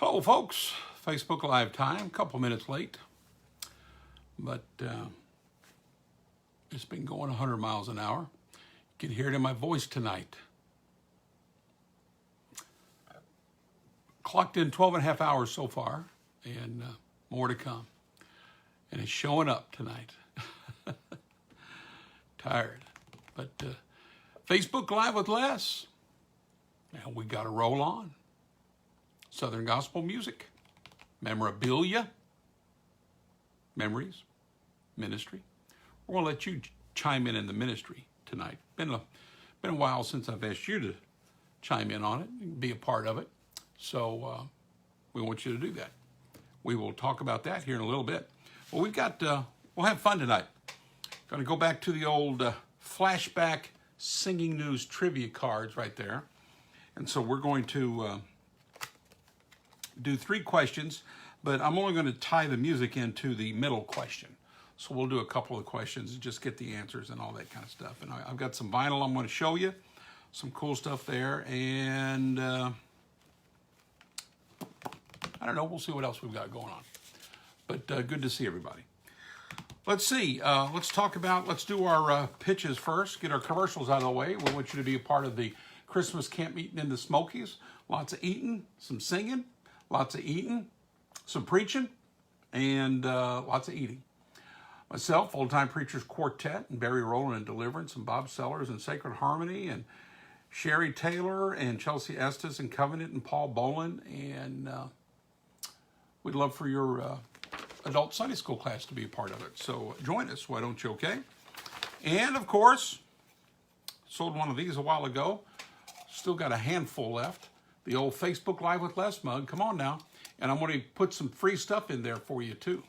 Hello, folks. Facebook Live time, a couple minutes late, but it's been going 100 miles an hour. You can hear it in my voice tonight. Clocked in 12 and a half hours so far, and more to come. And it's showing up tonight. Tired, but Facebook Live with Les, and we got to roll on. Southern gospel music, memorabilia, memories, ministry. We're going to let you chime in the ministry tonight. Been a while since I've asked you to chime in on it and be a part of it. So we want you to do that. We will talk about that here in a little bit. Well, we'll have fun tonight. Going to go back to the old Flashback Singing News trivia cards right there. And so we're going to do 3 questions, but I'm only going to tie the music into the middle question. So we'll do a couple of questions and just get the answers and all that kind of stuff. And I've got some vinyl I'm going to show you, some cool stuff there, and I don't know, we'll see what else we've got going on. But good to see everybody. Let's see, let's do our pitches first, get our commercials out of the way. We want you to be a part of the Christmas camp meeting in the Smokies. Lots of eating, some singing, lots of eating, some preaching, and lots of eating. Myself, Old Time Preachers Quartet, and Barry Rowland and Deliverance, and Bob Sellers and Sacred Harmony, and Sherry Taylor, and Chelsea Estes, and Covenant, and Paul Boland. And we'd love for your adult Sunday school class to be a part of it. So join us, why don't you, okay? And, of course, sold one of these a while ago. Still got a handful left. The old Facebook Live with Les mug. Come on now. And I'm going to put some free stuff in there for you, too.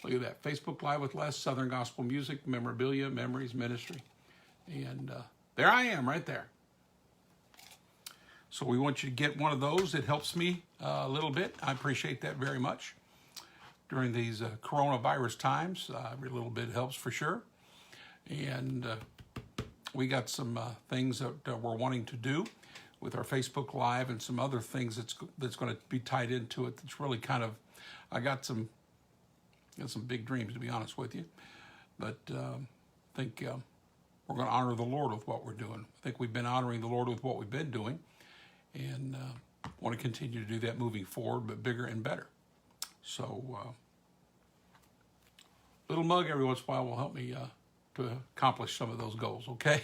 Look at that. Facebook Live with Les, Southern Gospel Music, Memorabilia, Memories, Ministry. And there I am right there. So we want you to get one of those. It helps me a little bit. I appreciate that very much. During these coronavirus times, every little bit helps for sure. And we got some things that we're wanting to do with our Facebook Live and some other things that's going to be tied into it. That's really kind of, I got some big dreams, to be honest with you. But I think we're going to honor the Lord with what we're doing. I think we've been honoring the Lord with what we've been doing, and want to continue to do that moving forward, but bigger and better. So little mug every once in a while will help me to accomplish some of those goals, okay?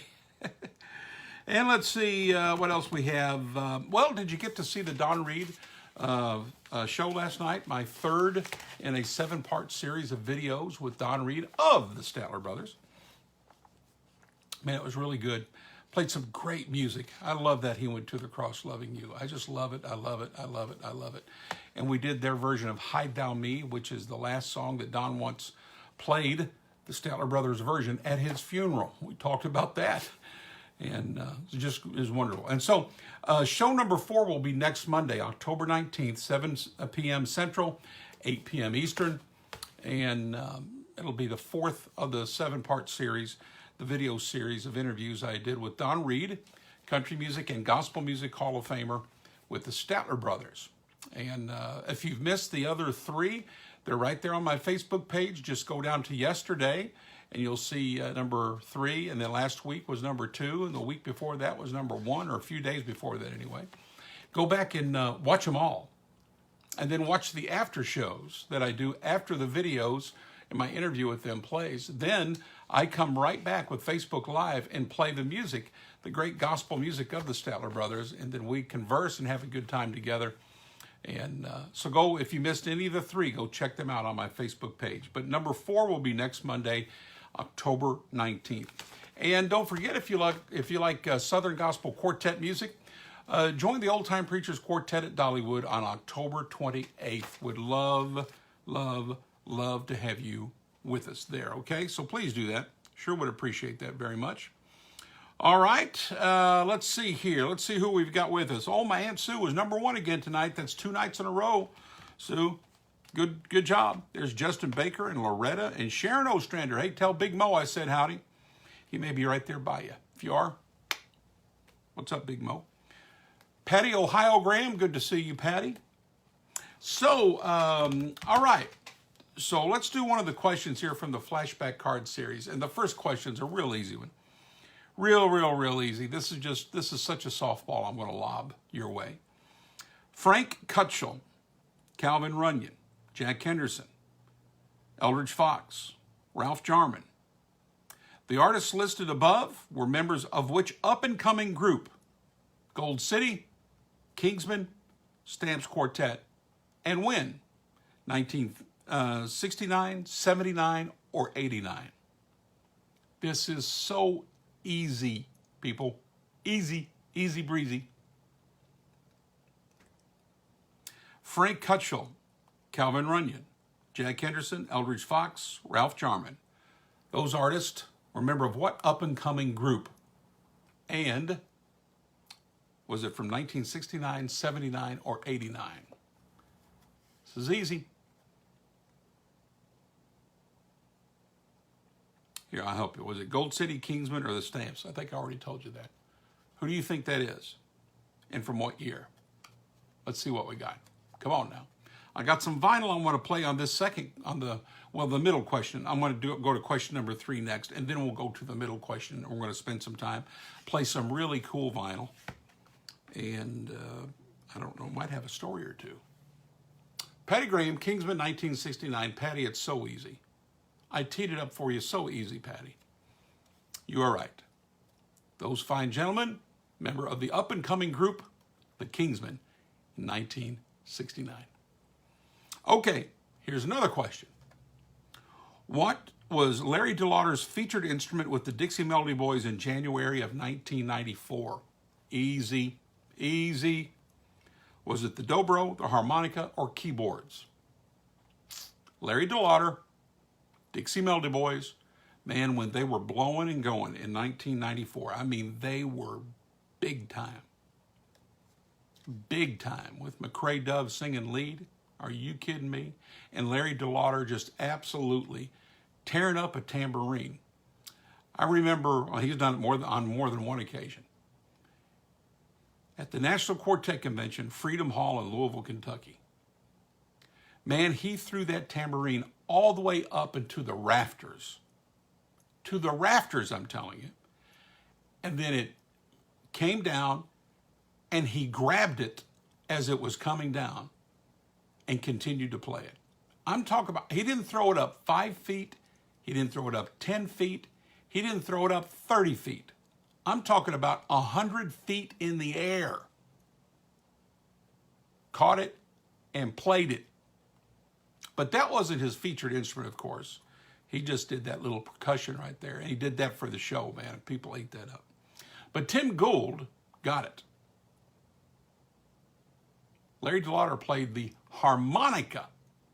And let's see what else we have. Well, did you get to see the Don Reed show last night? My 3rd in a 7-part series of videos with Don Reed of the Statler Brothers. Man, it was really good. Played some great music. I love that he went to the cross loving you. I just love it. I love it. I love it. I love it. And we did their version of Hide Thou Me, which is the last song that Don once played, the Statler Brothers version, at his funeral. We talked about that. And it just is wonderful. And so show number 4 will be next Monday, October 19th, 7 p.m. Central, 8 p.m. Eastern. And it'll be the 4th of the 7-part series, the video series of interviews I did with Don Reed, Country Music and Gospel Music Hall of Famer with the Statler Brothers. And if you've missed the other 3, they're right there on my Facebook page. Just go down to yesterday, and you'll see number 3, and then last week was number 2, and the week before that was number 1, or a few days before that anyway. Go back and watch them all, and then watch the after shows that I do after the videos and my interview with them plays. Then I come right back with Facebook Live and play the music, the great gospel music of the Statler Brothers, and then we converse and have a good time together. And so go, if you missed any of the 3, go check them out on my Facebook page. But number 4 will be next Monday, October 19th. And don't forget, if you like Southern Gospel Quartet music, join the Old Time Preachers Quartet at Dollywood on October 28th. Would love, love, love to have you with us there, okay? So please do that. Sure would appreciate that very much. All right, let's see here. Let's see who we've got with us. Oh, my Aunt Sue was number 1 again tonight. That's 2 nights in a row. Sue, good job. There's Justin Baker and Loretta and Sharon Ostrander. Hey, tell Big Mo I said howdy. He may be right there by you. If you are, what's up, Big Mo? Patty Ohio Graham, good to see you, Patty. So, all right. So let's do one of the questions here from the Flashback card series. And the first question's a real easy one. Real easy. This is such a softball I'm going to lob your way. Frank Cutshall, Calvin Runyon, Jack Henderson, Eldridge Fox, Ralph Jarman. The artists listed above were members of which up-and-coming group? Gold City, Kingsmen, Stamps Quartet, and when? 1969, 79, or 89? This is so easy, people. Easy breezy. Frank Cutshall, Calvin Runyon, Jack Henderson, Eldridge Fox, Ralph Jarman. Those artists were member of what up-and-coming group? And was it from 1969, 79, or 89? This is easy. Here, I'll help you. Was it Gold City, Kingsman, or the Stamps? I think I already told you that. Who do you think that is? And from what year? Let's see what we got. Come on now. I got some vinyl I want to play on this second, the middle question. I'm going to go to question number 3 next, and then we'll go to the middle question. We're going to spend some time, play some really cool vinyl. And I don't know, might have a story or two. Patty Graham, Kingsman, 1969. Patty, it's so easy. I teed it up for you so easy, Patty. You are right. Those fine gentlemen, member of the up-and-coming group, the Kingsmen, in 1969. Okay, here's another question. What was Larry DeLauder's featured instrument with the Dixie Melody Boys in January of 1994? Easy. Was it the dobro, the harmonica, or keyboards? Larry DeLauder, Dixie Melody Boys, man, when they were blowing and going in 1994, I mean, they were big time. Big time, with McCrae Dove singing lead. Are you kidding me? And Larry DeLauder just absolutely tearing up a tambourine. I remember, he's done it on more than one occasion. At the National Quartet Convention, Freedom Hall in Louisville, Kentucky. Man, he threw that tambourine all the way up into the rafters. To the rafters, I'm telling you. And then it came down, and he grabbed it as it was coming down and continued to play it. I'm talking about, he didn't throw it up 5 feet. He didn't throw it up 10 feet. He didn't throw it up 30 feet. I'm talking about 100 feet in the air. Caught it and played it. But that wasn't his featured instrument, of course. He just did that little percussion right there. And he did that for the show, man. People ate that up. But Tim Gould got it. Larry DeLauder played the harmonica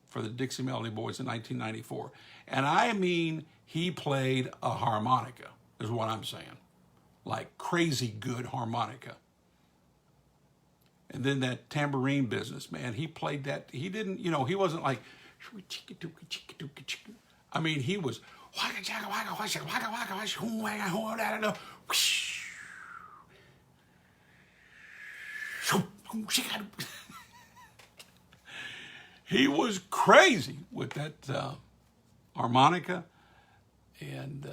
for the Dixie Melody Boys in 1994. And I mean, he played a harmonica, is what I'm saying. Like crazy good harmonica. And then that tambourine business, man, he played that. He didn't, he wasn't like, I mean, he was, he was crazy with that harmonica and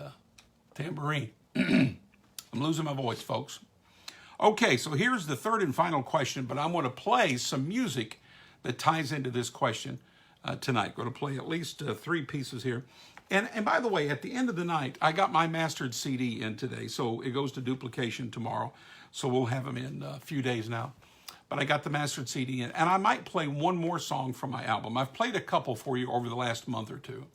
tambourine. I'm losing my voice, folks. Okay, so here's the third and final question, but I'm going to play some music that ties into this question tonight. Going to play at least 3 pieces here. And by the way, at the end of the night, I got my mastered CD in today, so it goes to duplication tomorrow. So we'll have them in a few days now. But I got the mastered CD in, and I might play one more song from my album. I've played a couple for you over the last month or two,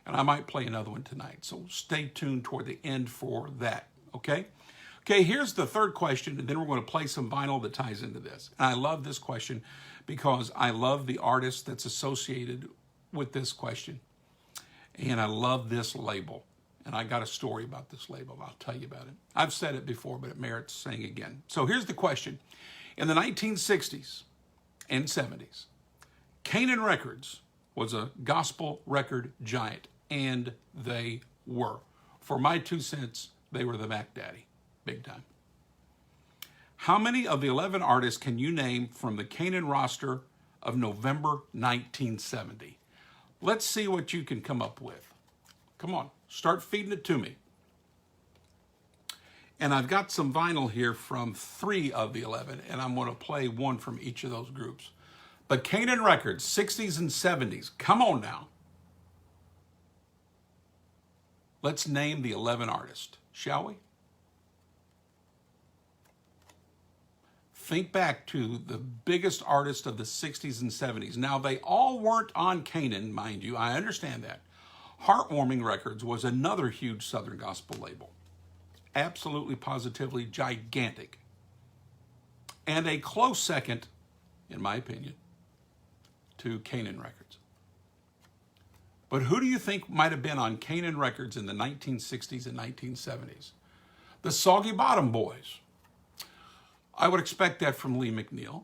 and I might play another one tonight. So stay tuned toward the end for that, okay? Okay, here's the third question, and then we're going to play some vinyl that ties into this. And I love this question because I love the artist that's associated with this question. And I love this label. And I got a story about this label. I'll tell you about it. I've said it before, but it merits saying again. So here's the question. In the 1960s and 70s, Canaan Records was a gospel record giant, and they were. For my 2 cents, they were the Mac Daddy. Big time. How many of the 11 artists can you name from the Canaan roster of November 1970. Let's see what you can come up with. Come on, start feeding it to me. And I've got some vinyl here from 3 of the 11, and I'm going to play one from each of those groups. But Canaan Records, 60s and 70s. Come on now. Let's name the 11 artists, shall we? Think back to the biggest artists of the 60s and 70s. Now, they all weren't on Canaan, mind you. I understand that. Heartwarming Records was another huge Southern gospel label. Absolutely, positively gigantic. And a close second, in my opinion, to Canaan Records. But who do you think might have been on Canaan Records in the 1960s and 1970s? The Soggy Bottom Boys. I would expect that from Lee McNeil.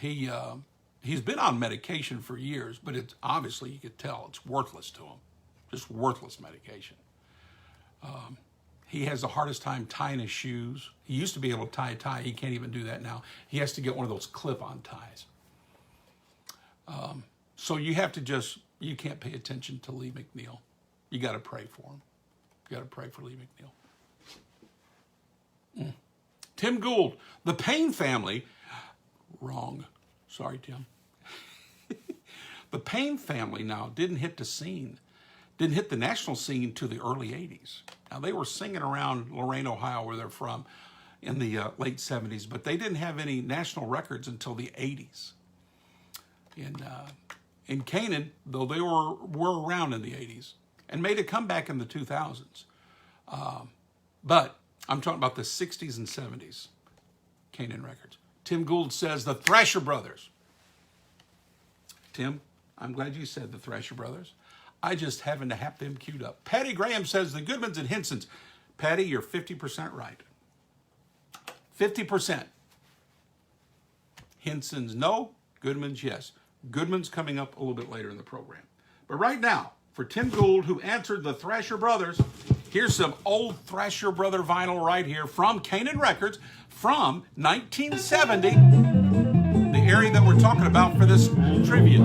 He's been on medication for years, but it's obviously, you could tell, it's worthless to him. Just worthless medication. He has the hardest time tying his shoes. He used to be able to tie a tie. He can't even do that now. He has to get one of those clip-on ties. So you have to you can't pay attention to Lee McNeil. You got to pray for him. You got to pray for Lee McNeil. Tim Gould, the Payne family. Wrong. Sorry, Tim. The Payne family now didn't hit the national scene to the early 80s. Now, they were singing around Lorain, Ohio, where they're from, in the late 70s, but they didn't have any national records until the 80s. In Canaan, though, they were around in the 80s and made a comeback in the 2000s. But I'm talking about the 60s and 70s, Canaan Records. Tim Gould says the Thrasher Brothers. Tim, I'm glad you said the Thrasher Brothers. I just happen to have them queued up. Patty Graham says the Goodmans and Hensons. Patty, you're 50% right. 50%. Hensons, no. Goodmans, yes. Goodman's coming up a little bit later in the program. But right now, for Tim Gould, who answered the Thrasher Brothers, here's some old Thrasher Brother vinyl right here from Canaan Records from 1970. The area that we're talking about for this trivia.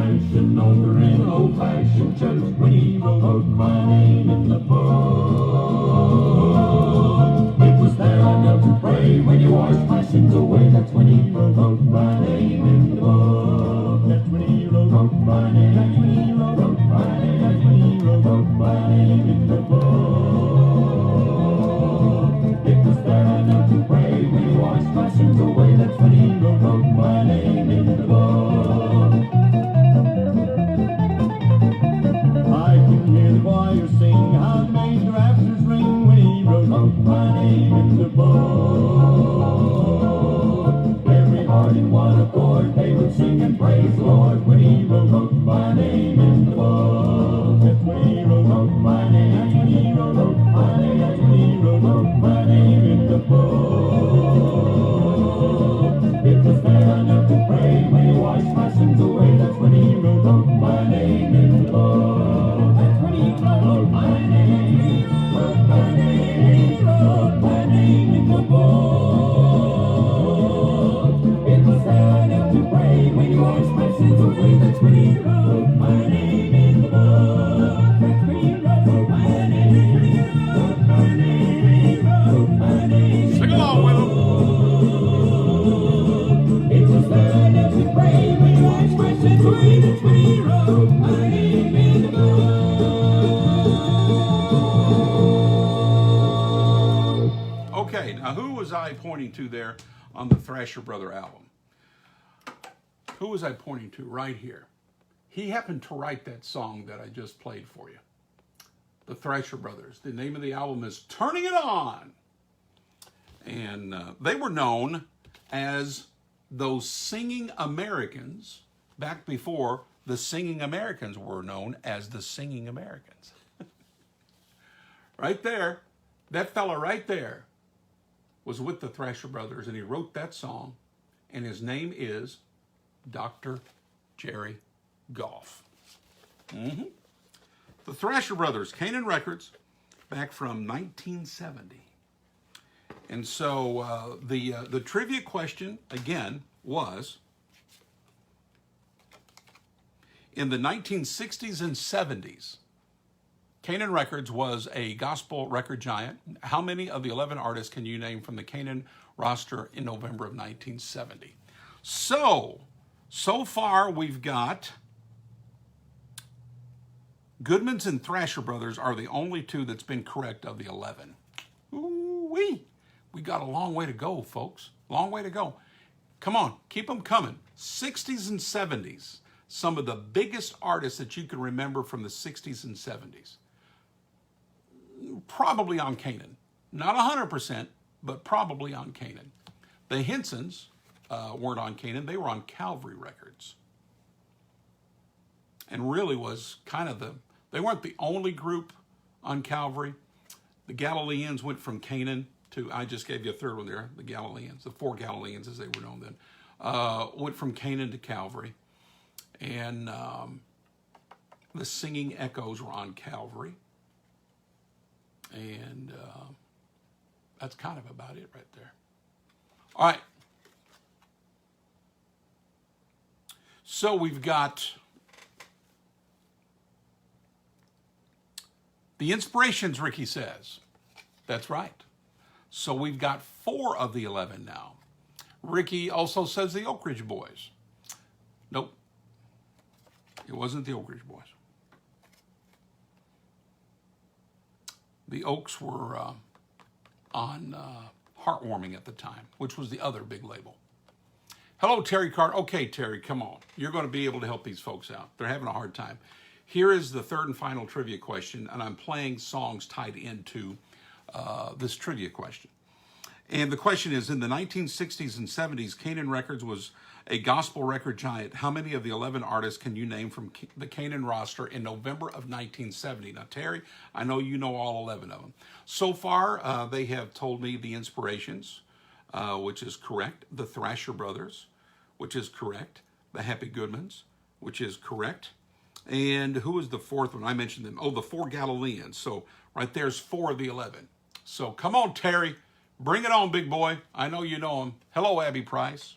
It was there I knelt to pray when you washed my sins away. That's when he wrote my name in the book. That's when he wrote my name. That's when he wrote my name. That's when he wrote my name in the book. It was there I knelt to pray when you washed my sins away. That's when he wrote my name in the book. I can hear the choir sing how they made the rafters ring when he wrote my name in the book. Every heart in one accord they would sing and praise the Lord when he wrote my name in the book. That's when he wrote my name. That's when he wrote my name. That's when he wrote my name in the book. It was there I knelt to pray when he washed my sins away. That's when he wrote my name in the book. That's when he wrote my name. Wrote my name. Wrote my name in the book. It was there I knelt to pray when he washed my sins away. That's when he wrote my name in the book. That's when he wrote my name. Wrote my name. Wrote my name. Sing along with him. It was there I knelt to pray when he washed my sins away. That's when he wrote my name in the book. Okay, now who was I pointing to there on the Thrasher Brother album? Who was I pointing to right here? He happened to write that song that I just played for you. The Thrasher Brothers. The name of the album is Turning It On. And they were known as those Singing Americans back before the Singing Americans were known as the Singing Americans. Right there, that fella right there was with the Thrasher Brothers, and he wrote that song, and his name is Dr. Jerry Goff. The Thrasher Brothers, Canaan Records, back from 1970. And so the trivia question, again, was, in the 1960s and 70s, Canaan Records was a gospel record giant. How many of the 11 artists can you name from the Canaan roster in November of 1970? So far we've got Goodman's and Thrasher Brothers are the only two that's been correct of the 11. Ooh-wee. We got a long way to go, folks. Long way to go. Come on, keep them coming. 60s and 70s. Some of the biggest artists that you can remember from the 60s and 70s. Probably on Canaan. Not 100%, but probably on Canaan. The Hensons weren't on Canaan. They were on Calvary Records. And really was kind of they weren't the only group on Calvary. The Galileans went from Canaan to, I just gave you a third one there, the Galileans, the four Galileans as they were known then, went from Canaan to Calvary. And the Singing Echoes were on Calvary. And that's kind of about it right there. All right. So we've got the Inspirations, Ricky says. That's right. So we've got 4 of the 11 now. Ricky also says the Oak Ridge Boys. Nope. It wasn't the Oak Ridge Boys. The Oaks were on Heartwarming at the time, which was the other big label. Hello, Terry Carter. Okay, Terry, come on. You're going to be able to help these folks out. They're having a hard time. Here is the third and final trivia question, and I'm playing songs tied into this trivia question. And the question is, in the 1960s and 70s, Canaan Records was a gospel record giant. How many of the 11 artists can you name from the Canaan roster in November of 1970? Now, Terry, I know you know all 11 of them. So far, they have told me the Inspirations, which is correct. The Thrasher Brothers, which is correct. The Happy Goodmans, which is correct. And who was the fourth one? I mentioned them. Oh, the 4 Galileans. So right there's 4 of the 11. So come on, Terry. Bring it on, big boy. I know you know him. Hello, Abby Price.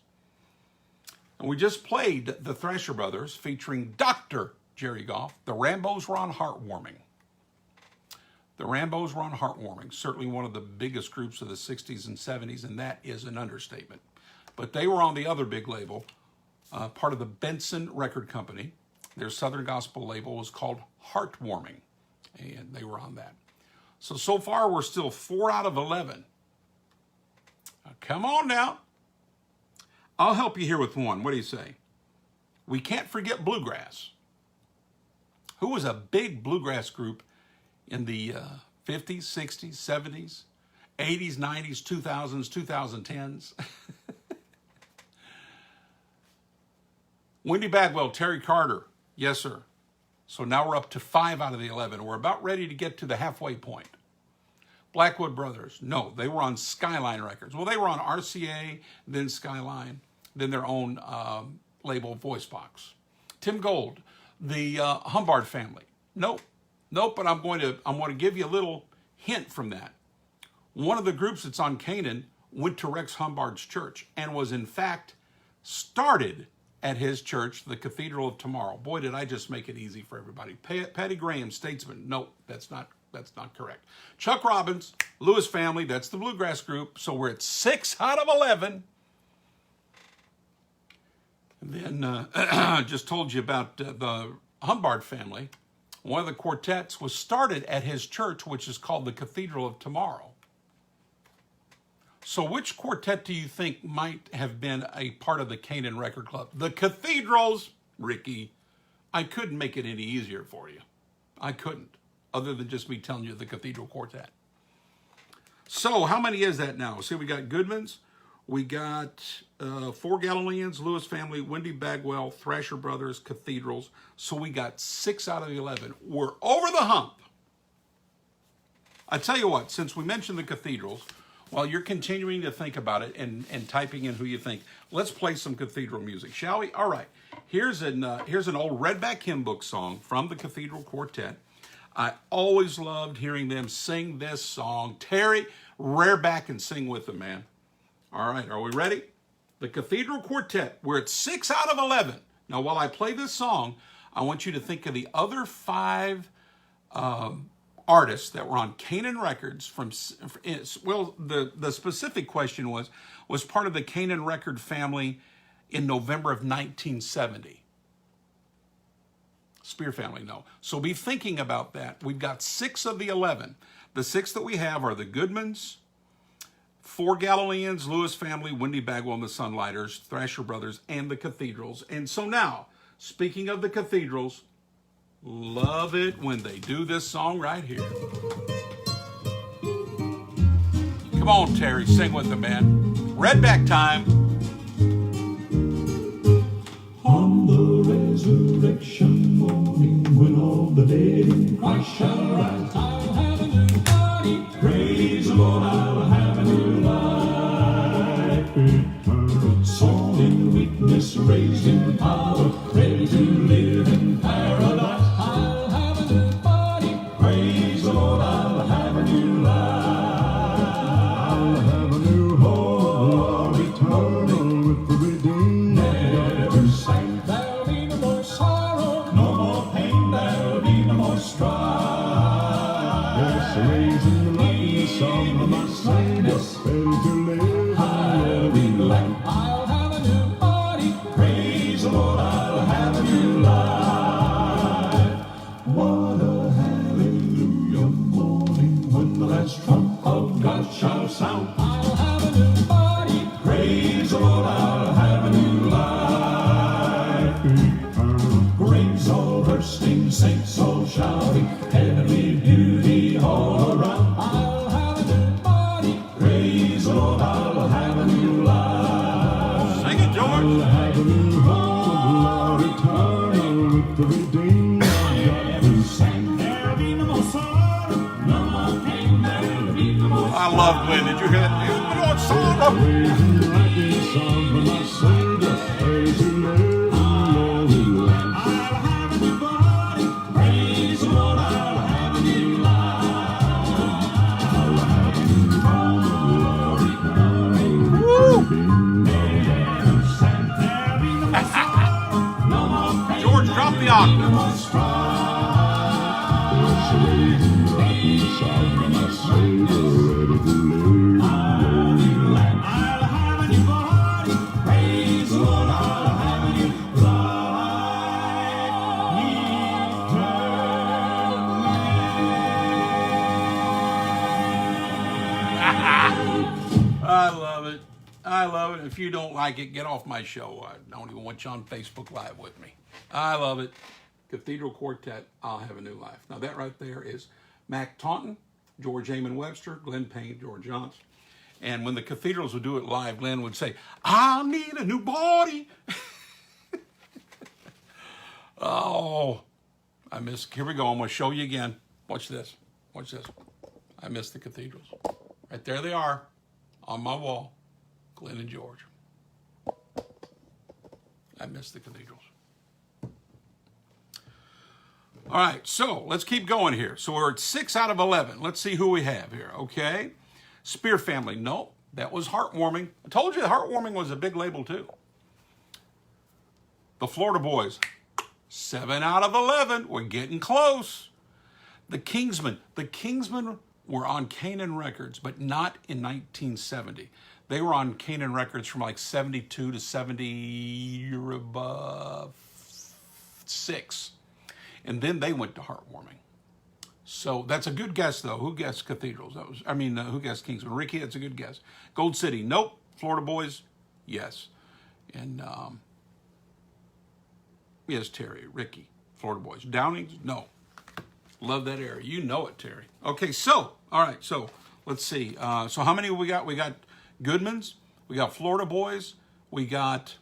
And we just played the Thrasher Brothers featuring Dr. Jerry Goff. The Rambos were on Heartwarming. The Rambos were on Heartwarming. Certainly one of the biggest groups of the 60s and 70s, and that is an understatement. But they were on the other big label, part of the Benson Record Company. Their Southern Gospel label was called Heartwarming, and they were on that. So far, we're still 4 out of 11. Now, come on now. I'll help you here with one. What do you say? We can't forget bluegrass. Who was a big bluegrass group in the 50s, 60s, 70s, 80s, 90s, 2000s, 2010s? Wendy Bagwell, Terry Carter. Yes, sir. So now we're up to 5 out of the 11. We're about ready to get to the halfway point. Blackwood Brothers. No, they were on Skyline Records. Well, they were on RCA, then Skyline, then their own label, VoiceBox. Tim Gold, the Humbard family. Nope, but I'm going to give you a little hint from that. One of the groups that's on Canaan went to Rex Humbard's church and was in fact started at his church, the Cathedral of Tomorrow. Boy, did I just make it easy for everybody. Patty Graham, Statesman. Nope, that's not correct. Chuck Robbins, Lewis family, that's the bluegrass group. So we're at 6 out of 11. And then I just told you about the Humbard family. One of the quartets was started at his church, which is called the Cathedral of Tomorrow. So which quartet do you think might have been a part of the Canaan Record Club? The Cathedrals, Ricky. I couldn't make it any easier for you. I couldn't, other than just me telling you the Cathedral Quartet. So how many is that now? See, we got Goodman's. We got 4 Galileans, Lewis family, Wendy Bagwell, Thrasher Brothers, Cathedrals. So we got 6 out of the 11. We're over the hump. I tell you what, since we mentioned the Cathedrals, while you're continuing to think about it and typing in who you think, let's play some Cathedral music, shall we? All right. Here's an old Redback hymn book song from the Cathedral Quartet. I always loved hearing them sing this song. Terry, rear back and sing with them, man. All right, are we ready? The Cathedral Quartet. We're at 6 out of 11. Now, while I play this song, I want you to think of the other 5 artists that were on Canaan Records from, well, the specific question was part of the Canaan record family in November of 1970. Spear family, no. So be thinking about that. We've got 6 of the 11. The 6 that we have are the Goodmans, 4 Galileans, Lewis family, Wendy, Bagwell, and the Sunlighters, Thrasher brothers, and the Cathedrals. And so now, speaking of the Cathedrals, love it when they do this song right here. Come on, Terry, sing with the man. Redback time. On the resurrection morning, when all the dead in Christ shall rise, I'll have a new body. Praise the Lord, I'll have a new life. Eternal, soul in weakness, raised in power, ready to live in paradise. I'll have a new body. Praise the Lord, I'll have a new life. I'll have a new home, eternal with the redeemed. Never sang. There'll be no more sorrow, no more pain. There'll be no more strife. Yes, raising the likeness of my Savior, ready to live. I'll be glad. I'll have a new body. Praise the Lord, I'll have a new life. What a hallelujah morning when the last trump of God shall sound. I'll have a new body. Praise the Lord, I'll have a new life. Graves all bursting, saints all shouting, heavenly beauty all around. I'll have a new body. Praise the Lord, I'll have a new life. Sing it, George. I'll have a new home, Lord, eternal with the redeemed. Never sang. There'll be no more sorrow, no more pain. There'll be no more. I love Glenn. Did you hear that? Lord, sorrow. Raising the likeness of my Savior, ready to live in glory land. I'll have a new body. Praise the Lord, I'll have a new life. I'll have a new home, Lord, eternal with the redeemed. Never sang. There'll be no more sorrow, no more pain. George, drop the octave. No more strife. Yes, raising the likeness of my Savior, ready to live in glory land. I'll have a new body. Praise the Lord, I'll have a new I love it. I love it. If you don't like it, get off my show. I don't even want you on Facebook Live with me. I love it. Cathedral Quartet, I'll have a new life. Now that right there is Mac Taunton, George Amon Webster, Glenn Payne, George Johnson. And when the Cathedrals would do it live, Glenn would say, I need a new body. Oh, I miss, here we go. I'm going to show you again. Watch this. Watch this. I miss the Cathedrals. Right there they are on my wall, Glenn and George. I miss the Cathedrals. All right, so let's keep going here. So we're at 6 out of 11. Let's see who we have here, okay? Spear family, no, that was Heartwarming. I told you Heartwarming was a big label too. The Florida Boys, 7 out of 11. We're getting close. The Kingsmen were on Canaan Records, but not in 1970. They were on Canaan Records from like 72 to 76. And then they went to Heartwarming. So that's a good guess, though. Who guessed Cathedrals? Who guessed Kingsman? Ricky, that's a good guess. Gold City, nope. Florida Boys, yes. And yes, Terry, Ricky, Florida Boys. Downings, no. Love that area. You know it, Terry. Okay, so, all right, so let's see. So how many we got? We got Goodmans, we got Florida Boys, we got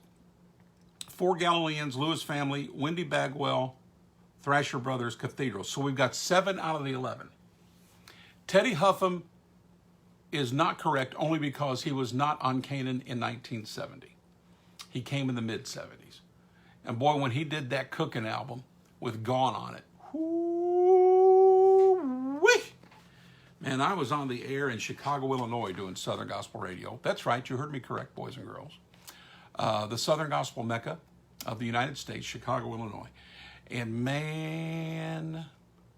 4 Galileans, Lewis family, Wendy Bagwell, Thrasher brothers, Cathedrals. So we've got 7 out of the 11. Teddy Huffam is not correct only because he was not on Canaan in 1970. He came in the mid-70s. And boy, when he did that cooking album with Gone on it, whoo-wee! Man, I was on the air in Chicago, Illinois doing Southern Gospel Radio. That's right, you heard me correct, boys and girls. The Southern Gospel Mecca of the United States, Chicago, Illinois. And man,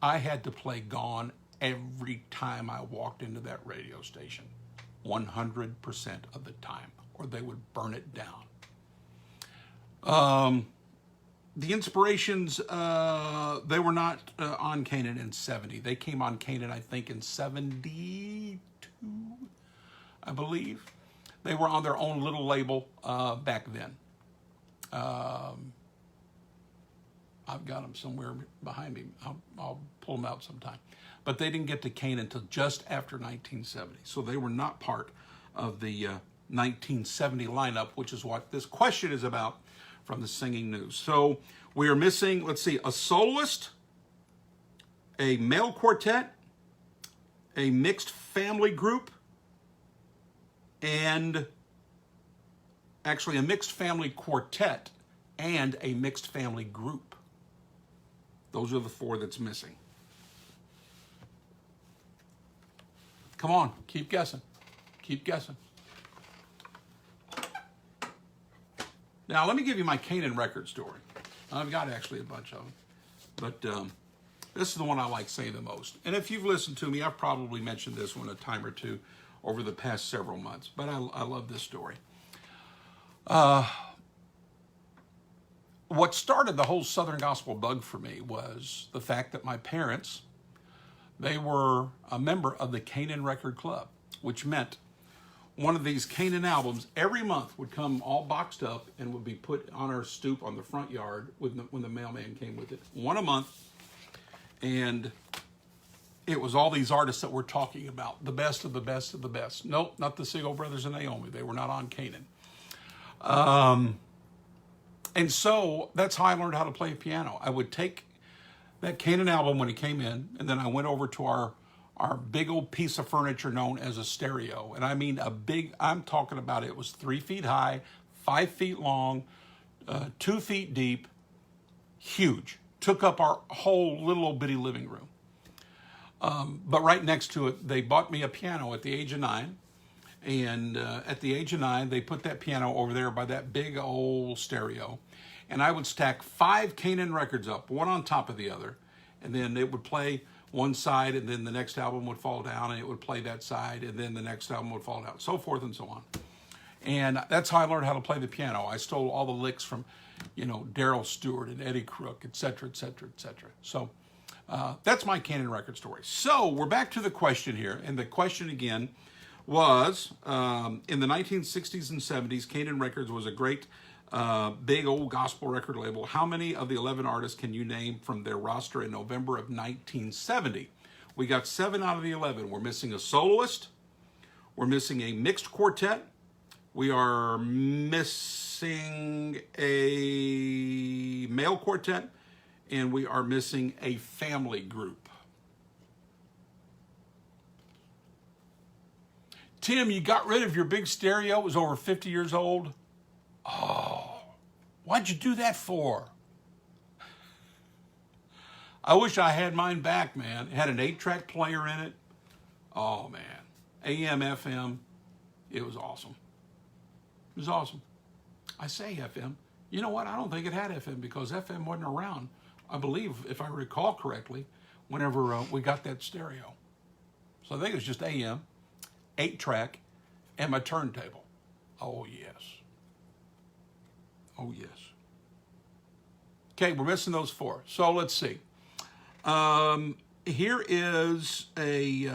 I had to play Gone every time I walked into that radio station, 100% of the time, or they would burn it down. The Inspirations, they were not on Canaan in 70. They came on Canaan, I think, in 72, I believe. They were on their own little label back then. I've got them somewhere behind me. I'll pull them out sometime. But they didn't get to Canaan until just after 1970. So they were not part of the 1970 lineup, which is what this question is about from the Singing News. So we are missing, let's see, a soloist, a male quartet, a mixed family group, and actually a mixed family quartet and a mixed family group. Those are the four that's missing. Come on, keep guessing. Keep guessing. Now, let me give you my Canaan record story. I've got actually a bunch of them. But this is the one I like saying the most. And if you've listened to me, I've probably mentioned this one a time or two over the past several months. But I love this story. What started the whole Southern Gospel bug for me was the fact that my parents, they were a member of the Canaan Record Club, which meant one of these Canaan albums every month would come all boxed up and would be put on our stoop on the front yard when the mailman came with it. One a month. And it was all these artists that we're talking about. The best of the best of the best. Nope, not the Seagull Brothers and Naomi. They were not on Canaan. And so that's how I learned how to play piano. I would take that Canaan album when it came in, and then I went over to our big old piece of furniture known as a stereo. And I mean a big, I'm talking about it was 3 feet high, 5 feet long, 2 feet deep, huge. Took up our whole little old bitty living room. But right next to it, they bought me a piano at the age of 9. And at the age of 9, they put that piano over there by that big old stereo. And I would stack 5 Canaan records up, one on top of the other. And then it would play one side, and then the next album would fall down, and it would play that side, and then the next album would fall down, so forth and so on. And that's how I learned how to play the piano. I stole all the licks from, Darrell Stewart and Eddie Crook, et cetera, et cetera, et cetera. So that's my Canaan record story. So we're back to the question here, and the question again was, in the 1960s and 70s, Canaan Records was a great big old gospel record label. How many of the 11 artists can you name from their roster in November of 1970? We got 7 out of the 11. We're missing a soloist. We're missing a mixed quartet. We are missing a male quartet. And we are missing a family group. Tim, you got rid of your big stereo. It was over 50 years old. Oh, why'd you do that for? I wish I had mine back, man. It had an 8-track player in it. Oh, man. AM, FM. It was awesome. It was awesome. I say FM. You know what? I don't think it had FM because FM wasn't around, I believe, if I recall correctly, whenever we got that stereo. So I think it was just AM, 8-track, and my turntable. Oh, yes. Oh, yes. Okay, we're missing those 4. So let's see. Here is a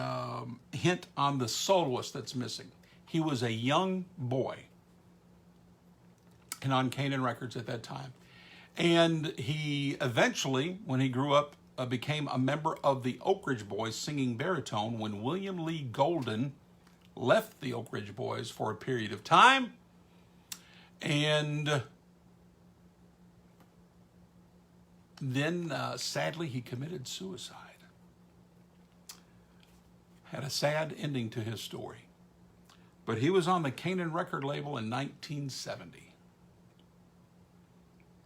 hint on the soloist that's missing. He was a young boy and on Canaan Records at that time. And he eventually, when he grew up, became a member of the Oak Ridge Boys singing baritone when William Lee Golden left the Oak Ridge Boys for a period of time. And then, sadly, he committed suicide. Had a sad ending to his story. But he was on the Canaan record label in 1970.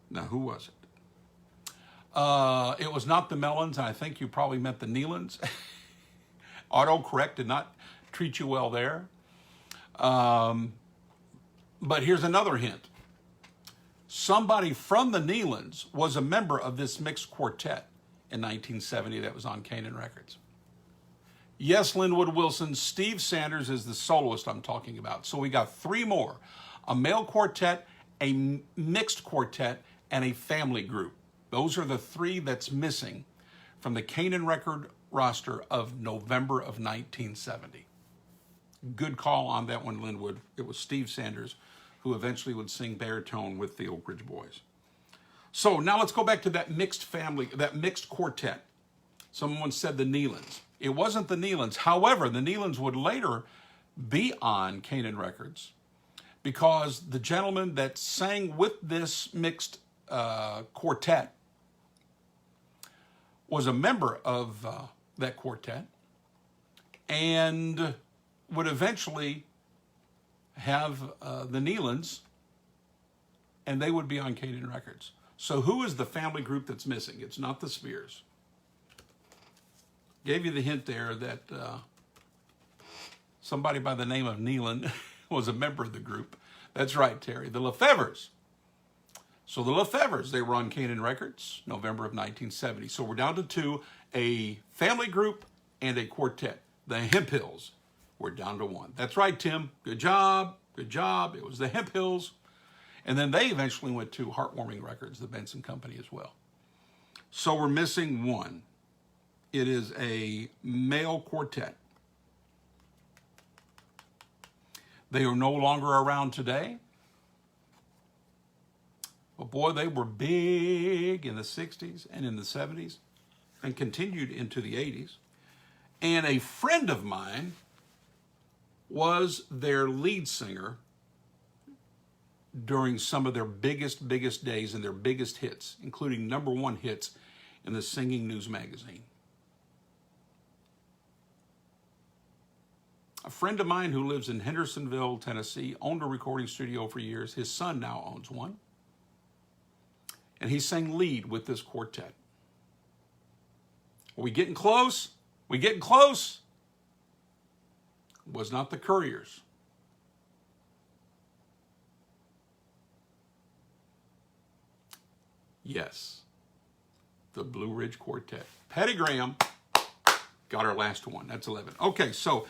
Now, who was it? It was not the Mellons, and I think you probably meant the Nealons. Autocorrect did not treat you well there. But here's another hint. somebody from the Neelands was a member of this mixed quartet in 1970 that was on Canaan Records. Yes, Linwood Wilson, Steve Sanders is the soloist I'm talking about. So we got three more, a male quartet, a mixed quartet, and a family group. Those are the three that's missing from the Canaan record roster of November of 1970. Good call on that one, Linwood. It was Steve Sanders who eventually would sing baritone with the Oak Ridge Boys. So now let's go back to that mixed family, that mixed quartet. Someone said the Neelands. It wasn't the Neelands. However, the Neelands would later be on Canaan Records because the gentleman that sang with this mixed quartet was a member of that quartet and would eventually have the Neelands, and they would be on Canaan Records. So who is the family group that's missing? It's not the Spears. Gave you the hint there that somebody by the name of Neelan was a member of the group. That's right, Terry. The Lefevres. So the Lefevres, they were on Canaan Records, November of 1970. So we're down to two, a family group and a quartet. The Hemp Hills, we're down to one. That's right, Tim. Good job. Good job. It was the Hemp Hills. And then they eventually went to Heartwarming Records, the Benson Company as well. So we're missing one. It is a male quartet. They are no longer around today. But boy, they were big in the 60s and in the 70s and continued into the 80s. And a friend of mine was their lead singer during some of their biggest days and their biggest hits, including #1 hits in the Singing News magazine. A friend of mine who lives in Hendersonville, Tennessee, owned a recording studio for years. His son now owns one. And he sang lead with this quartet. Are we getting close? We getting close? It was not the Couriers. Yes, the Blue Ridge Quartet. Patty Graham got our last one. That's 11. Okay, so,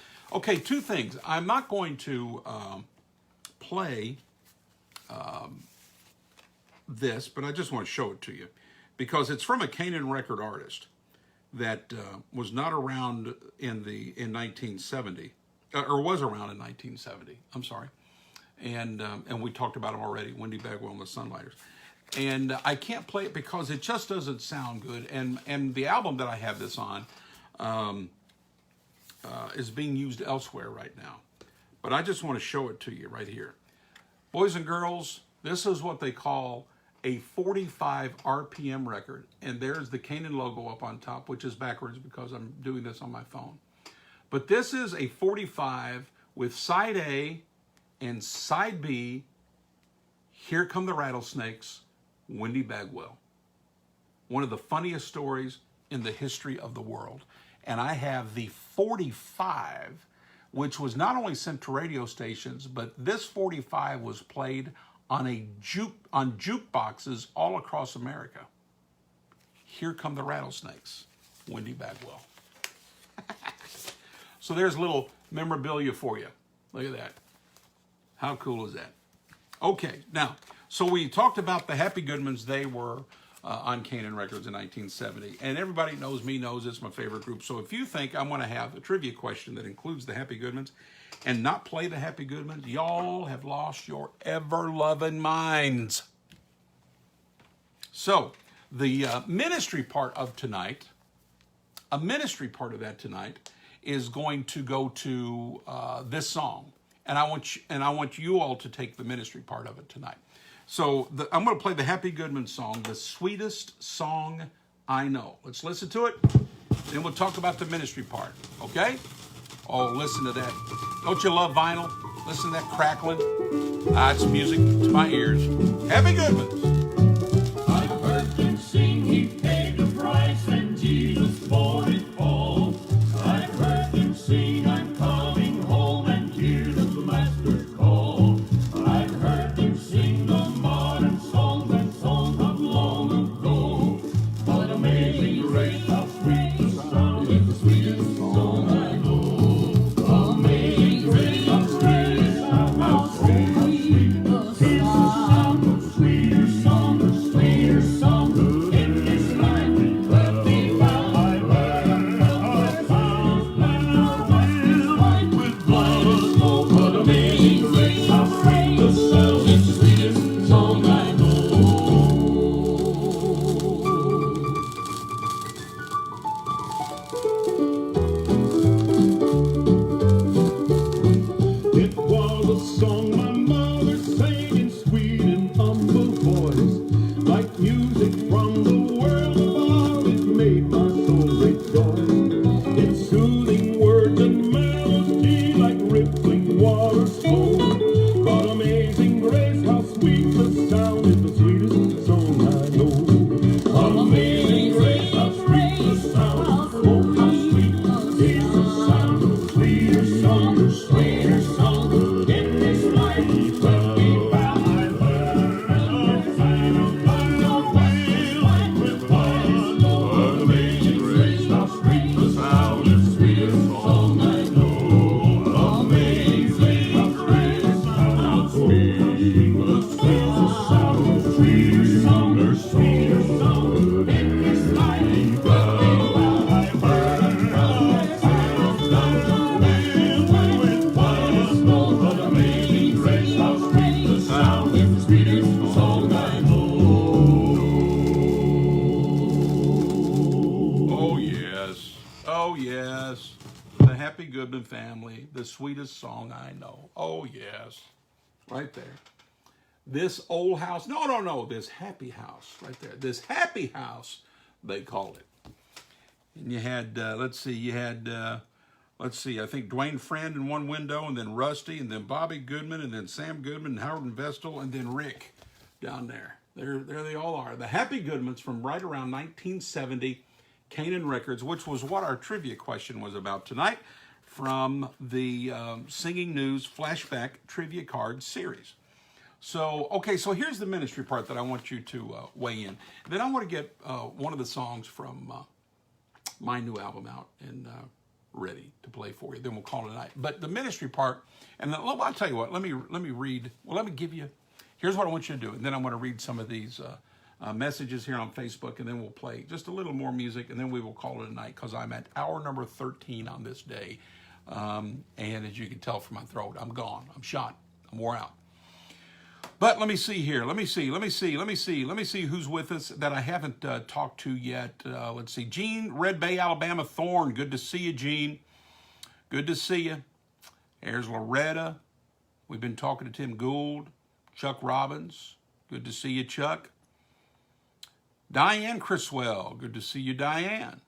two things. I'm not going to play this, but I just want to show it to you because it's from a Canaan record artist that was not around in 1970, or was around in 1970. I'm sorry, and we talked about him already, Wendy, Bagwell, and the Sunlighters. And I can't play it because it just doesn't sound good. And the album that I have this on is being used elsewhere right now. But I just want to show it to you right here. Boys and girls, this is what they call a 45 RPM record. And there's the Canaan logo up on top, which is backwards because I'm doing this on my phone. But this is a 45 with side A and side B. Here Come the Rattlesnakes, Wendy Bagwell. One of the funniest stories in the history of the world. And I have the 45, which was not only sent to radio stations, but this 45 was played on jukeboxes all across America. Here Come the Rattlesnakes, Wendy Bagwell. So there's a little memorabilia for you. Look at that. How cool is that? Okay, now, so we talked about the Happy Goodmans. They were on Canaan Records in 1970. And everybody knows me, knows it's my favorite group. So if you think I'm going to have a trivia question that includes the Happy Goodmans and not play the Happy Goodmans, y'all have lost your ever-loving minds. So the ministry part of tonight, a ministry part of that tonight is going to go to this song. And I want you all to take the ministry part of it tonight. So I'm going to play the Happy Goodman song, The Sweetest Song I Know. Let's listen to it. Then we'll talk about the ministry part. Okay? Oh, listen to that. Don't you love vinyl? Listen to that crackling. It's music to my ears. Happy Goodmans. I've heard them sing, he paid the price, and Jesus bore it all. I've heard them sing, I'm coming home, and hear the master call. I've heard them sing the modern song. My mother sang in sweet and humble voice, like music from the world above. It made my soul rejoice. In soothing words and melody, like rippling water flow. But amazing grace, how sweet the sound, is the sweetest song I know. Amazing grace, how sweet the sound, oh how sweet is the sound, the sweetest song, the sweetest song in this life will be found. Amazing grace, how sweet the sound, the sweetest song I know. Amazing grace, how sweet the sound, the sweetest song, the sweetest song in this life will be found. Amazing grace, how sweet the sound, the sweetest song I know. Oh, yes. Oh, yes. The Happy Goodman Family, the sweetest song I know. Oh, yes. Right there. This old house. No. This happy house right there. This happy house, they called it. And you had, I think Dwayne Friend in one window, and then Rusty, and then Bobby Goodman, and then Sam Goodman, and Howard and Vestal, and then Rick down there. There they all are. The Happy Goodmans from right around 1970, Canaan Records, which was what our trivia question was about tonight, from the Singing News Flashback Trivia Card Series. So, okay, so here's the ministry part that I want you to weigh in. Then I want to get one of the songs from my new album out and ready to play for you. Then we'll call it a night. But the ministry part, and I'll tell you what, let me give you, here's what I want you to do. And then I'm going to read some of these messages here on Facebook, and then we'll play just a little more music, and then we will call it a night, because I'm at hour number 13 on this day. And as you can tell from my throat, I'm gone. I'm shot. I'm wore out. But let me see here. Let me see who's with us that I haven't talked to yet. Let's see. Gene, Red Bay, Alabama, Thorn. Good to see you, Gene. Good to see you. There's Loretta. We've been talking to Tim Gould. Chuck Robbins. Good to see you, Chuck. Diane Criswell. Good to see you, Diane.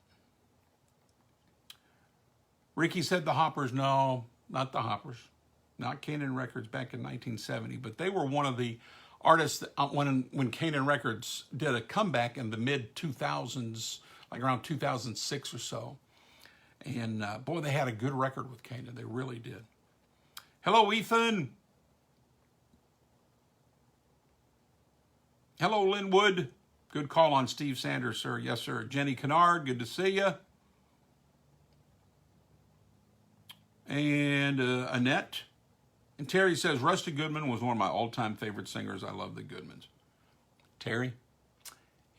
Ricky said the Hoppers. No, not the Hoppers. Not Canaan Records back in 1970, but they were one of the artists that, when Canaan Records did a comeback in the mid-2000s, like around 2006 or so. And boy, they had a good record with Canaan. They really did. Hello, Ethan. Hello, Linwood. Good call on Steve Sanders, sir. Yes, sir. Jenny Kennard, good to see you. And Annette. And Terry says, Rusty Goodman was one of my all-time favorite singers. I love the Goodmans. Terry,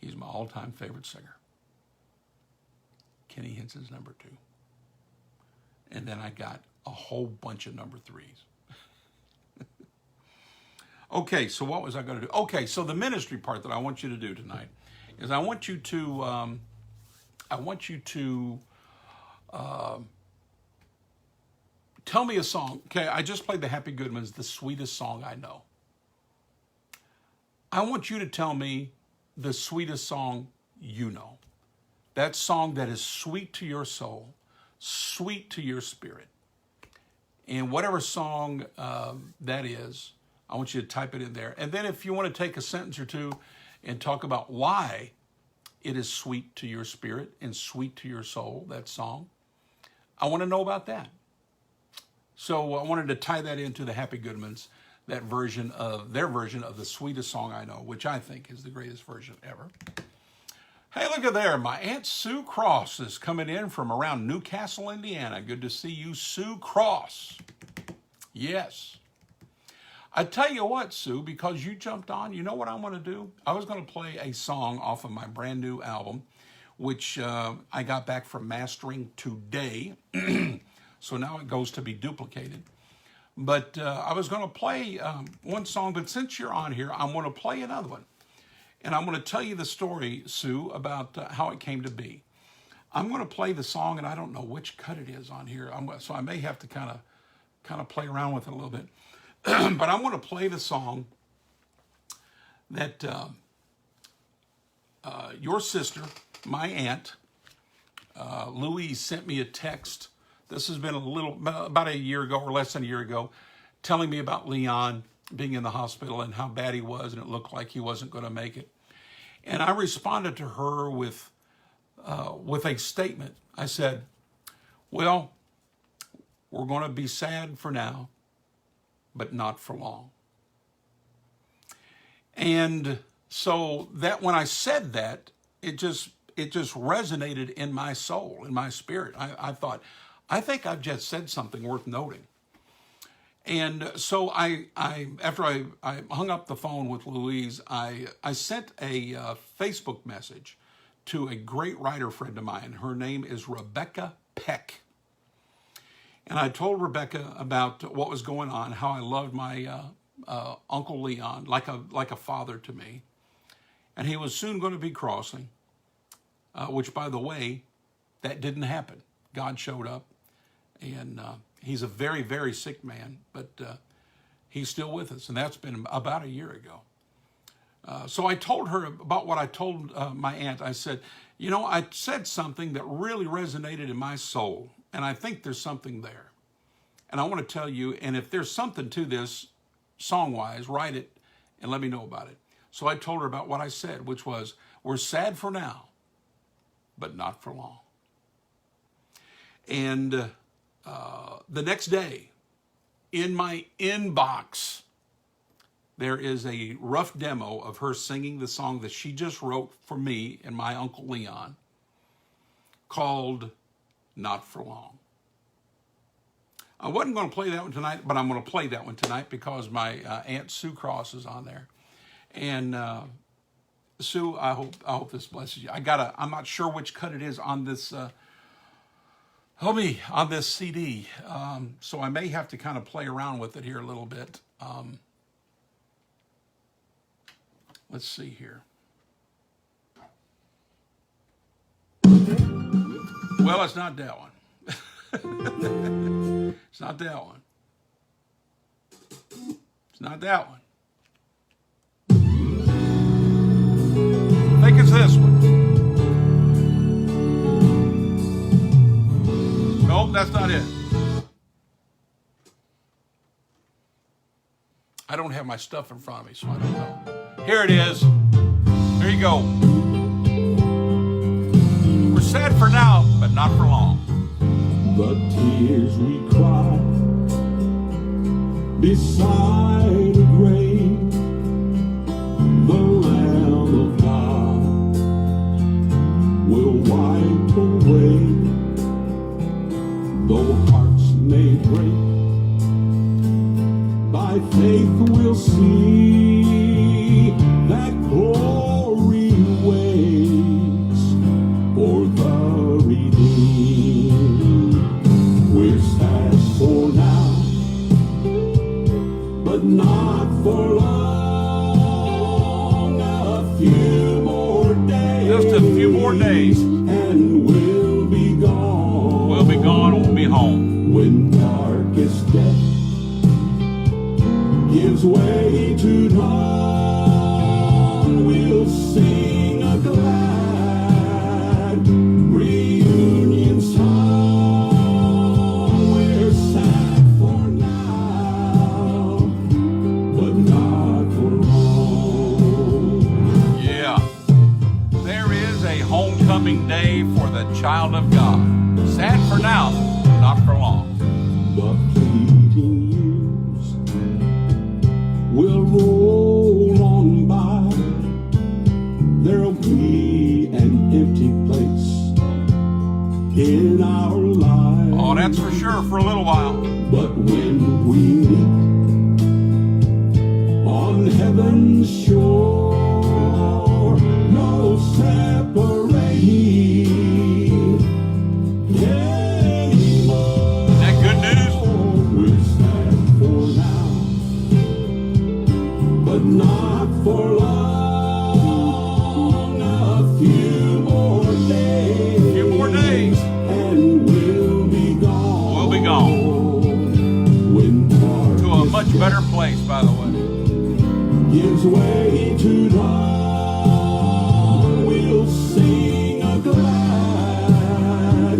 he's my all-time favorite singer. Kenny Henson's number 2. And then I got a whole bunch of number 3s. Okay, so what was I going to do? Okay, so the ministry part that I want you to do tonight is I want you to tell me a song. Okay, I just played the Happy Goodmans, the sweetest song I know. I want you to tell me the sweetest song you know. That song that is sweet to your soul, sweet to your spirit. And whatever song that is, I want you to type it in there. And then if you want to take a sentence or two and talk about why it is sweet to your spirit and sweet to your soul, that song, I want to know about that. So I wanted to tie that into the Happy Goodmans, their version of the sweetest song I know, which I think is the greatest version ever. Hey, look at there. My Aunt Sue Cross is coming in from around Newcastle, Indiana. Good to see you, Sue Cross. Yes. I tell you what, Sue, because you jumped on, you know what I'm going to do? I was going to play a song off of my brand new album, which I got back from mastering today. So now it goes to be duplicated. But I was going to play one song, but since you're on here, I'm going to play another one. And I'm going to tell you the story, Sue, about how it came to be. I'm going to play the song, and I don't know which cut it is on here, so I may have to kind of play around with it a little bit. But I'm going to play the song that your sister, my aunt, Louise, sent me a text. This has been about a year ago or less than a year ago, telling me about Leon being in the hospital and how bad he was, and it looked like he wasn't going to make it. And I responded to her with a statement. I said, well, we're going to be sad for now, but not for long. And so that when I said that, it just resonated in my soul, in my spirit. I thought, I think I've just said something worth noting. And so after I hung up the phone with Louise, I sent a Facebook message to a great writer friend of mine. Her name is Rebecca Peck. And I told Rebecca about what was going on, how I loved my Uncle Leon like a father to me. And he was soon going to be crossing, which, by the way, that didn't happen. God showed up, and he's a very, very sick man, but he's still with us, and that's been about a year ago. So I told her about what I told my aunt. I said, you know, I said something that really resonated in my soul, and I think there's something there. And I want to tell you, and if there's something to this song-wise, write it and let me know about it. So I told her about what I said, which was, we're sad for now, but not for long. And the next day, in my inbox, there is a rough demo of her singing the song that she just wrote for me and my Uncle Leon, called Not For Long. I wasn't going to play that one tonight, but I'm going to play that one tonight because my Aunt Sue Cross is on there. And Sue, I hope this blesses you. I'm not sure which cut it is on this on this CD. So I may have to kind of play around with it here a little bit. Let's see here. Well, it's not that one. It's not that one. It's not that one. I think it's this one. Nope, that's not it. I don't have my stuff in front of me, so I don't know. Here it is. There you go. We're sad for now, but not for long. The tears we cry beside a grave, the Lamb of God will wipe away. Though hearts may break, by faith we'll see that glory waits for the redeemed. We're sad for now, but not for long. A few more days, Just a few more days, and we'll be gone. we'll be gone, we'll be home. When darkest death gives way to dawn, we'll sing a glad reunion song. We're sad for now, but not for long. Yeah. There is a homecoming day for the child of God. Sad for now, not for long. The fleeting years will roll on by. There'll be an empty place in our lives. Oh, that's for sure for a little while. But when we meet on heaven's shore, no separating anymore. Is that good news? We're sad for now, but not for long. A few more days, and we'll be gone. We'll be gone When to a much better place. place, by the way. Gives way to dawn. We'll sing a glad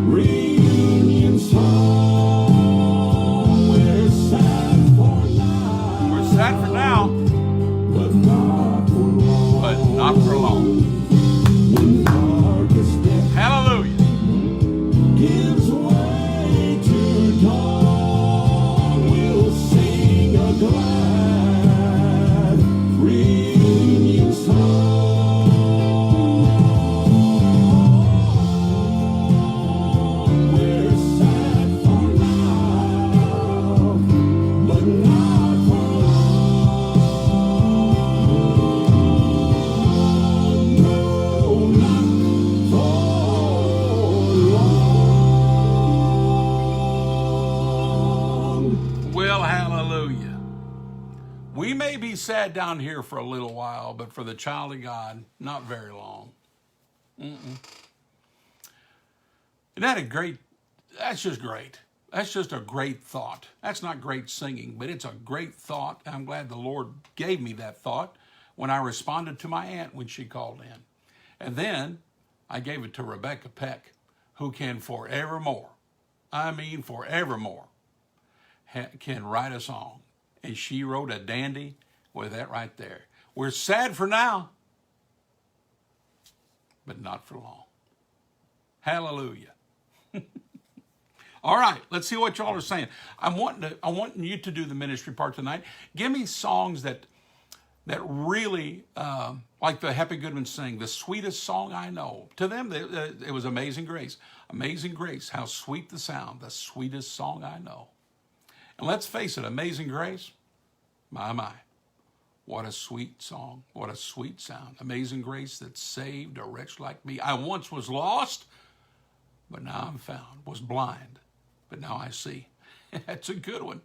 reunion song. We're sad for now. We're sad for now, But not for long. but not for long. When darkest death Hallelujah. gives way to dawn, we'll sing a glad reunion song. We're sad for now, but not for long. No, not for long. Well, hallelujah. We may be sad down here for a little while, but for the child of God, not very long. Isn't that a great, that's just great. That's just a great thought. That's not great singing, but it's a great thought. I'm glad the Lord gave me that thought when I responded to my aunt when she called in. And then I gave it to Rebecca Peck, who can forevermore, can write a song. And she wrote a dandy with that right there. We're sad for now, but not for long. Hallelujah. All right, let's see what y'all are saying. I want you to do the ministry part tonight. Give me songs that really, like the Happy Goodman sang, the sweetest song I know. To them, it was Amazing Grace. Amazing Grace, how sweet the sound, the sweetest song I know. And let's face it, Amazing Grace, my, what a sweet song, what a sweet sound. Amazing Grace that saved a wretch like me. I once was lost, but now I'm found. Was blind, but now I see. That's a good one.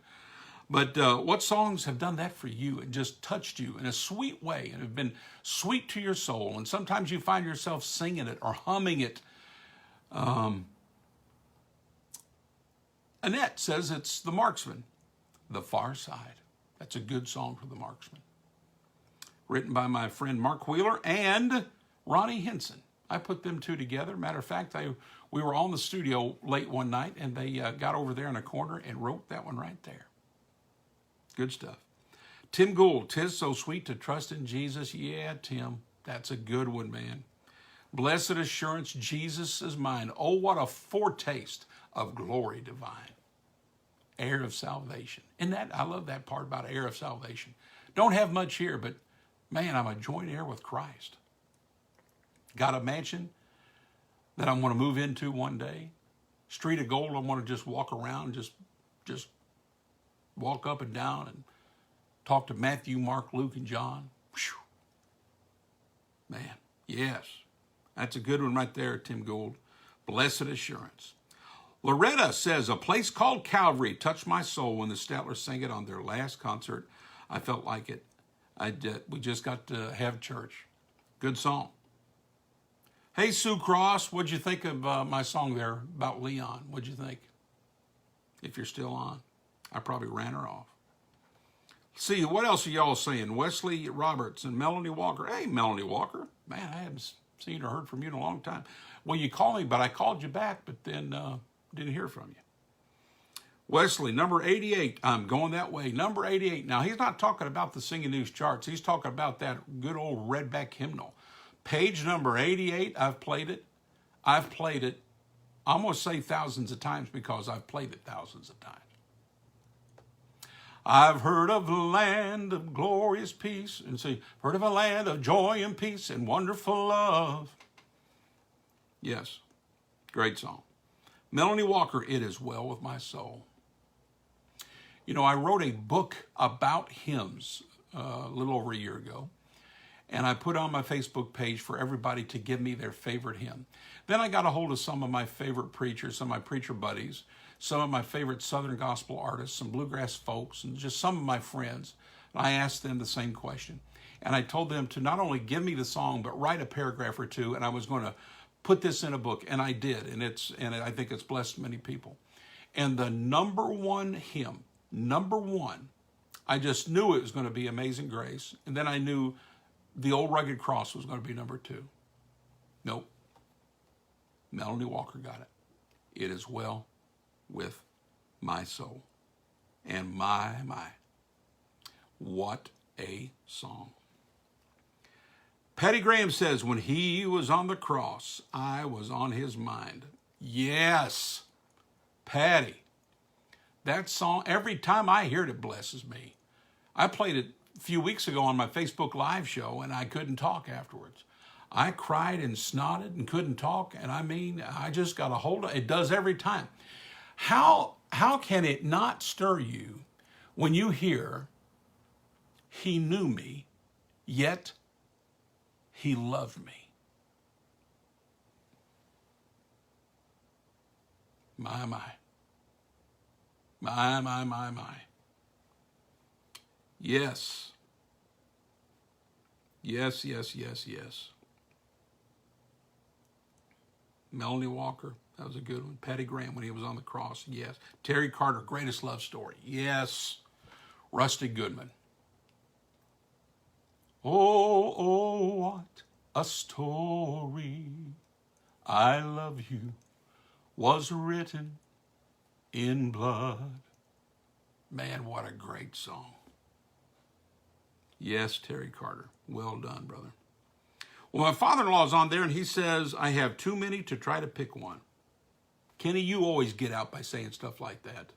But what songs have done that for you and just touched you in a sweet way and have been sweet to your soul? And sometimes you find yourself singing it or humming it. Annette says it's The Marksman, The Far Side. That's a good song for The Marksman. Written by my friend Mark Wheeler and Ronnie Henson. I put them two together. Matter of fact, we were on the studio late one night and they got over there in a corner and wrote that one right there. Good stuff. Tim Gould, 'Tis So Sweet to Trust in Jesus. Yeah, Tim, that's a good one, man. Blessed Assurance, Jesus is mine. Oh, what a foretaste of glory divine. Heir of salvation. And that, I love that part about heir of salvation. Don't have much here, but man, I'm a joint heir with Christ. Got a mansion that I'm going to move into one day. Street of gold, I want to just walk around, just walk up and down and talk to Matthew, Mark, Luke, and John. Whew. Man, yes. That's a good one right there, Tim Gould. Blessed Assurance. Loretta says, a place called Calvary touched my soul when the Statlers sang it on their last concert. I felt like it. We just got to have church. Good song. Hey, Sue Cross, what'd you think of my song there about Leon? What'd you think? If you're still on. I probably ran her off. See, what else are y'all saying? Wesley Roberts and Melanie Walker. Hey, Melanie Walker. Man, I haven't seen or heard from you in a long time. Well, you called me, but I called you back, but then didn't hear from you. Wesley, number 88. I'm going that way. Number 88. Now, he's not talking about the Singing News charts. He's talking about that good old redback hymnal. Page number 88. I've played it. I'm going to say thousands of times because I've played it thousands of times. I've heard of the land of glorious peace. And see, heard of a land of joy and peace and wonderful love. Yes, great song. Melanie Walker, It Is Well With My Soul. You know, I wrote a book about hymns a little over a year ago, and I put on my Facebook page for everybody to give me their favorite hymn. Then I got a hold of some of my favorite preachers, some of my preacher buddies, some of my favorite Southern gospel artists, some bluegrass folks, and just some of my friends. And I asked them the same question. And I told them to not only give me the song, but write a paragraph or two, and I was going to put this in a book, and I did, and I think it's blessed many people. And the number one hymn, I just knew it was going to be Amazing Grace. And then I knew The Old Rugged Cross was going to be number 2. Nope. Melanie Walker got it. It is well with my soul. And my, what a song. Patty Graham says, when he was on the cross, I was on his mind. Yes, Patty. That song, every time I hear it, it blesses me. I played it a few weeks ago on my Facebook Live show, and I couldn't talk afterwards. I cried and snotted and couldn't talk, and I mean, I just got a hold of it. It does every time. How can it not stir you when you hear, he knew me, yet he loved me? My. Yes. Yes. Melanie Walker, that was a good one. Patty Graham, when he was on the cross, yes. Terry Carter, Greatest Love Story, yes. Rusty Goodman. Oh, what a story. I love you was written in blood. Man, what a great song. Yes, Terry Carter. Well done, brother. Well, my father-in-law's on there, and he says, I have too many to try to pick one. Kenny, you always get out by saying stuff like that.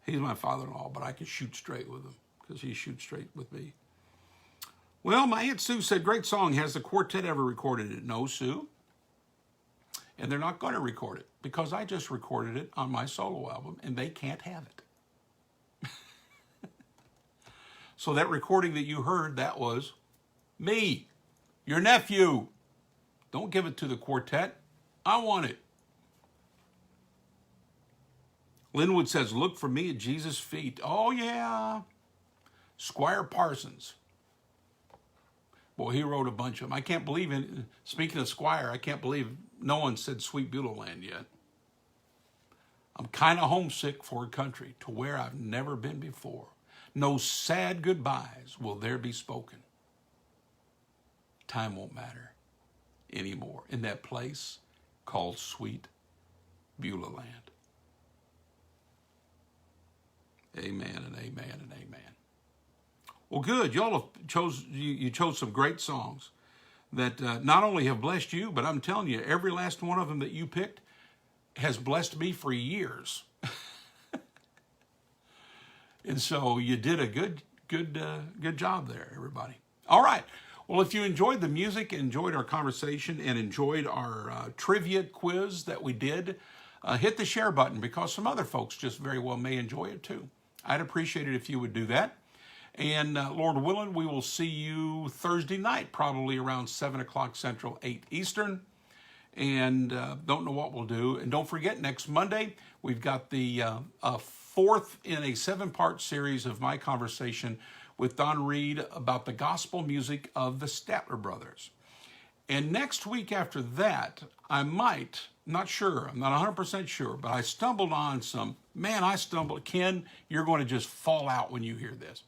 He's my father-in-law, but I can shoot straight with him because he shoots straight with me. Well, my Aunt Sue said, great song. Has the quartet ever recorded it? No, Sue. And they're not going to record it because I just recorded it on my solo album, and they can't have it. So that recording that you heard, that was me, your nephew. Don't give it to the quartet. I want it. Linwood says, look for me at Jesus' feet. Oh, yeah. Squire Parsons. Boy, he wrote a bunch of them. I can't believe it. Speaking of Squire, I can't believe no one said Sweet Beulah Land yet. I'm kind of homesick for a country to where I've never been before. No sad goodbyes will there be spoken. Time won't matter anymore in that place called Sweet Beulah Land. Amen and amen and amen. Well, good. Y'all chose some great songs that not only have blessed you, but I'm telling you, every last one of them that you picked has blessed me for years. And so you did a good job there, everybody. All right. Well, if you enjoyed the music, enjoyed our conversation, and enjoyed our trivia quiz that we did, hit the share button because some other folks just very well may enjoy it too. I'd appreciate it if you would do that. And Lord willing, we will see you Thursday night, probably around 7 o'clock Central, 8 Eastern. And don't know what we'll do. And don't forget, next Monday, we've got the fourth in a 7-part series of my conversation with Don Reed about the gospel music of the Statler Brothers. And next week after that, I'm not sure, I'm not 100% sure, but I stumbled on Ken, you're going to just fall out when you hear this.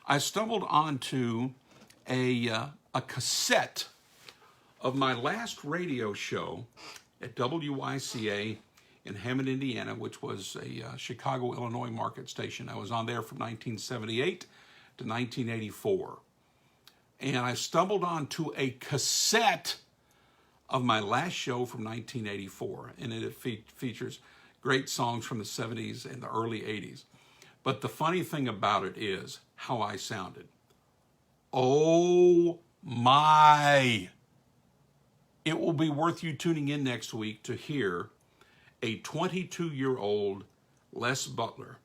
I stumbled onto a cassette of my last radio show at WYCA in Hammond, Indiana, which was a Chicago, Illinois market station. I was on there from 1978 to 1984. And I stumbled onto a cassette of my last show from 1984. And it features great songs from the 70s and the early 80s. But the funny thing about it is how I sounded. Oh my! It will be worth you tuning in next week to hear a 22-year-old Les Butler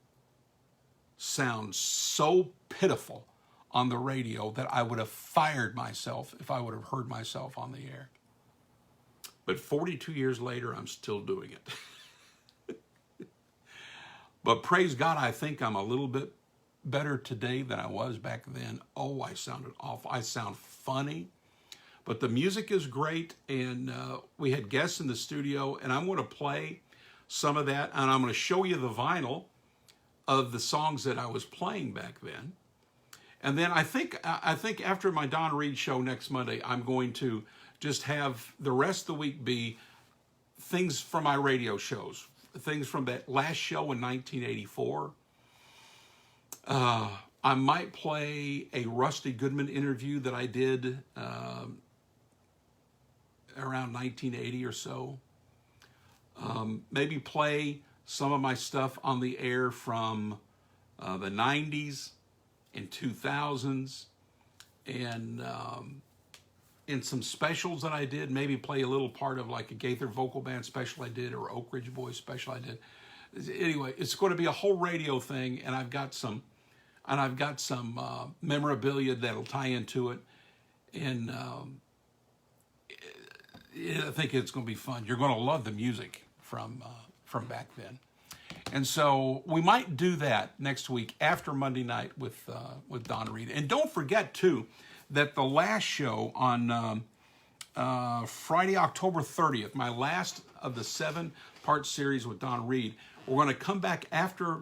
sound so pitiful on the radio that I would have fired myself if I would have heard myself on the air. But 42 years later, I'm still doing it. But praise God, I think I'm a little bit better today than I was back then. Oh, I sounded awful. I sound funny. But the music is great, and we had guests in the studio, and I'm going to play some of that, and I'm going to show you the vinyl of the songs that I was playing back then. And then I think after my Don Reed show next Monday, I'm going to just have the rest of the week be things from my radio shows, things from that last show in 1984. I might play a Rusty Goodman interview that I did around 1980 or so. Maybe play some of my stuff on the air from the 90s and 2000s, and some specials that I did. Maybe play a little part of like a Gaither Vocal Band special I did, or Oak Ridge Boys special I did. Anyway, it's going to be a whole radio thing, and I've got some memorabilia that'll tie into it, and I think it's going to be fun. You're going to love the music from back then, and so we might do that next week after Monday night with Don Reed. And don't forget too that the last show on Friday, October 30th, my last of the 7-part series with Don Reed, we're going to come back after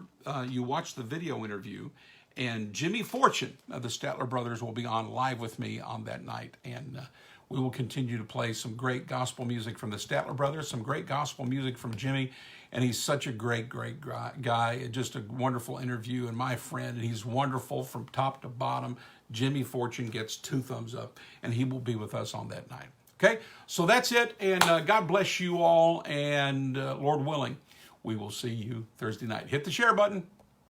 you watch the video interview. And Jimmy Fortune of the Statler Brothers will be on live with me on that night. And we will continue to play some great gospel music from the Statler Brothers, some great gospel music from Jimmy. And he's such a great guy. Just a wonderful interview, and my friend. And he's wonderful from top to bottom. Jimmy Fortune gets 2 thumbs up, and he will be with us on that night. Okay, so that's it. And God bless you all. And Lord willing, we will see you Thursday night. Hit the share button.